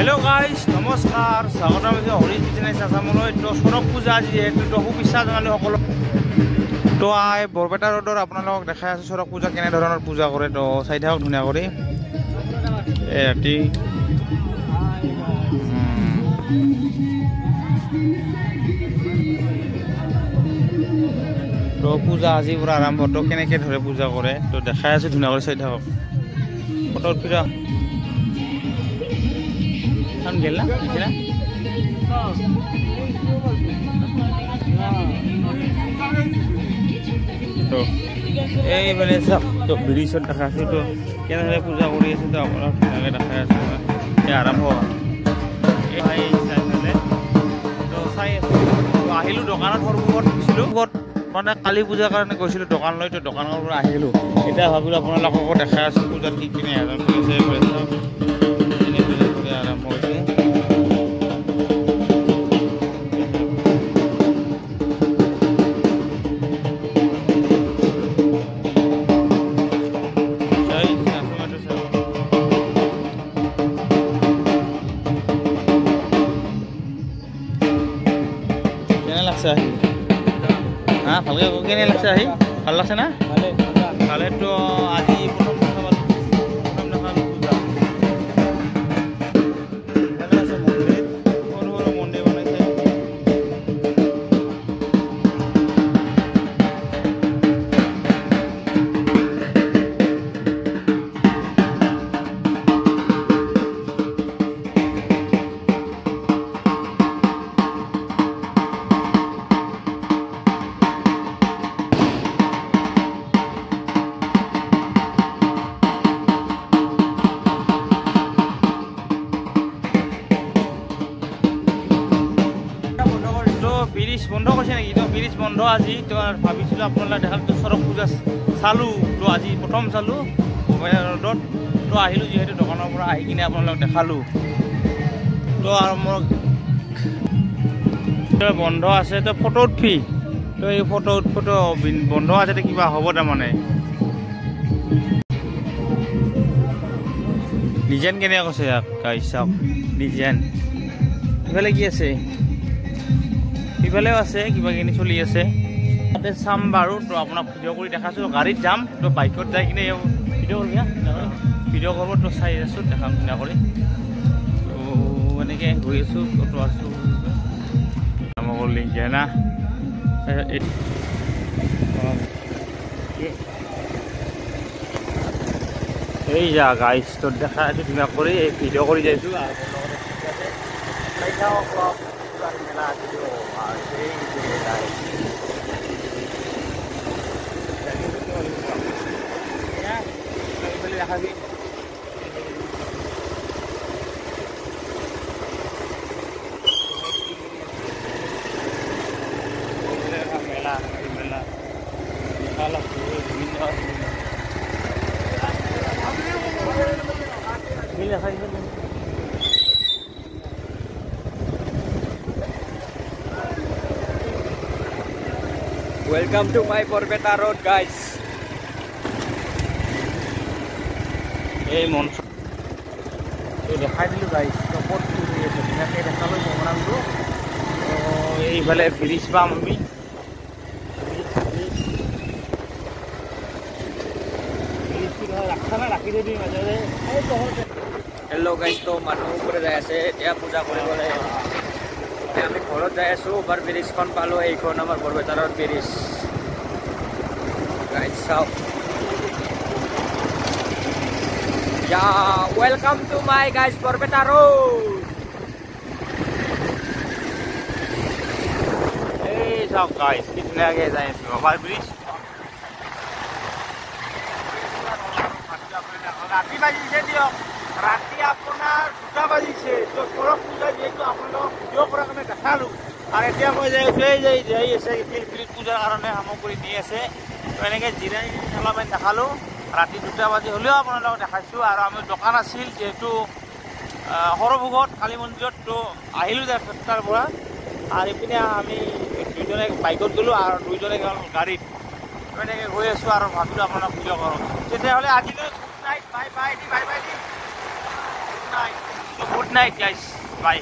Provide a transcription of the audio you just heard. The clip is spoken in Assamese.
हेलो गाइस नमस्कार स्वागतम আছে হৰি বিজনেছ আসামলৈ তো সৰক পূজা আজি তো শুভেচ্ছা জনালো সকলো তো বৰপেটা ৰোডৰ আপোনালোকক দেখাই আছো সৰক পূজা কেনে ধৰণৰ পূজা কৰে তো চাই থাকক ধুনীয়া কৰি এই ৰাতি তো পূজা আজি পুৰা আৰম্ভ তো কেনেকৈ ধৰে পূজা কৰে তো দেখাই আছো ধুনীয়া কৰি চাই থাকক ফটোত ফিৰা हम गेला ना तो এই মানে সব তো ব্ৰিজত দেখা আছে তো কেনে পূজা কৰি আছে তো আপোনাক ধুনীয়াকৈ দেখাই আছে এই আৰম্ভ এই চাইলে তো চাই আছো আহিলো দোকানত সৰুবত গৈছিলো মানে কালী পূজাৰ কাৰণে গৈছিলো দোকান লৈ তো দোকানৰ পৰা আহিলো এতিয়া ভাবিলো আপোনালোকক দেখাই আছো পূজাত কি কিনে আয়োজন কৰিছে আৰম্ভ হৈছে हाँ ভালকে কেনে লাগছে আহি ভাল লাগছে না ভালে তো আজি প্ৰথম ব্ৰিজ বন্ধ কৰিছে নেকি তো ব্ৰিজ বন্ধ আজি তো ভাবিছিলো আপোনালোকে দেখাল তো সৰক পূজা চালো তো আজি প্ৰথম চালো ৰোডত তো আহিলো যিহেতু দোকানৰ পৰা আহি কিনে আপোনালোকক দেখালো তো আৰু মোৰ বন্ধ আছে তো ফটো উঠি তো এই ফটো বন্ধ আছে তো কিবা হ'ব তাৰমানে ডিজাইন কেনে কৈছে গাইছ চাওক ডিজাইন ইফালে কি আছে ইফালেও আছে কিবা কিনি চলি আছে তাতে চাম বাৰু তো আপোনাক ভিডিঅ' কৰি দেখাইছোঁ গাড়ীত যাম তো বাইকত যাই কিনে ভিডিঅ' কৰিব তো চাই আছোঁ দেখাম ধুনীয়া কৰি তো এনেকৈ গৈ আছোঁ ফটো আছোঁ আমাক লিংক যায় না এই যা গাইছ তো দেখাই আছোঁ ধুনীয়া কৰি এই ভিডিঅ' কৰি যাইছোঁ আৰু চাই থাকক মেলা দেখাবি মেলা মেলা Welcome to my Borbeta Road, guys. এই মঞ্চ তো দেখাই দিলোঁ গাইছ ক'ত কি হৈ আছে ধুনীয়াকৈ দেখালোঁ প্ৰগ্ৰামটো এইফালে ব্ৰিজ পাম আমি ৰাখি দিবি মাজতে হেল্ল' গাইছ তো মানুহ ওপৰে যাই আছে এতিয়া পূজা কৰিবলৈ এতিয়া আমি ঘৰত যাই আছোঁ বাৰ ব্ৰিজখন পালোঁ এইখন আমাৰ বৰপেটা ৰোড ব্ৰিজ গাইছ চাওক Yeah, welcome to my guys Borbeta Road. Hey, so guys, कितने आगे जाएं इसमें ओवर ब्रिज राती बाजी से दियो राती আপোনাৰ 2টা বাজিছে তো সৰক পূজা যেহেতু আপোনালোক ভিডিঅ' পৰা আমি দেখালোঁ আৰু এতিয়া মই যাই আছে ব্ৰিজ পূজাৰ কাৰণে সামগ্ৰী নি আছে তো এনেকৈ জিৰাই অলপমান দেখালোঁ ৰাতি 2টা বাজি হ'লেও আপোনালোকক দেখাইছোঁ আৰু আমি দোকান আছিল যেহেতু সৰভোগত কালী মন্দিৰত তো আহিলোঁ তাৰ পৰা আৰু ইপিনে আমি দুজনে বাইকত গ'লোঁ আৰু দুইজনে গাড়ীত এনেকৈ গৈ আছোঁ আৰু ভাবিলোঁ আপোনালোক ভিডিঅ' কৰোঁ তেতিয়াহ'লে আজিলৈ গুড নাইট বাই বাই দি বাই বাই দি গুড নাইট নাইট গাইজ, বাই।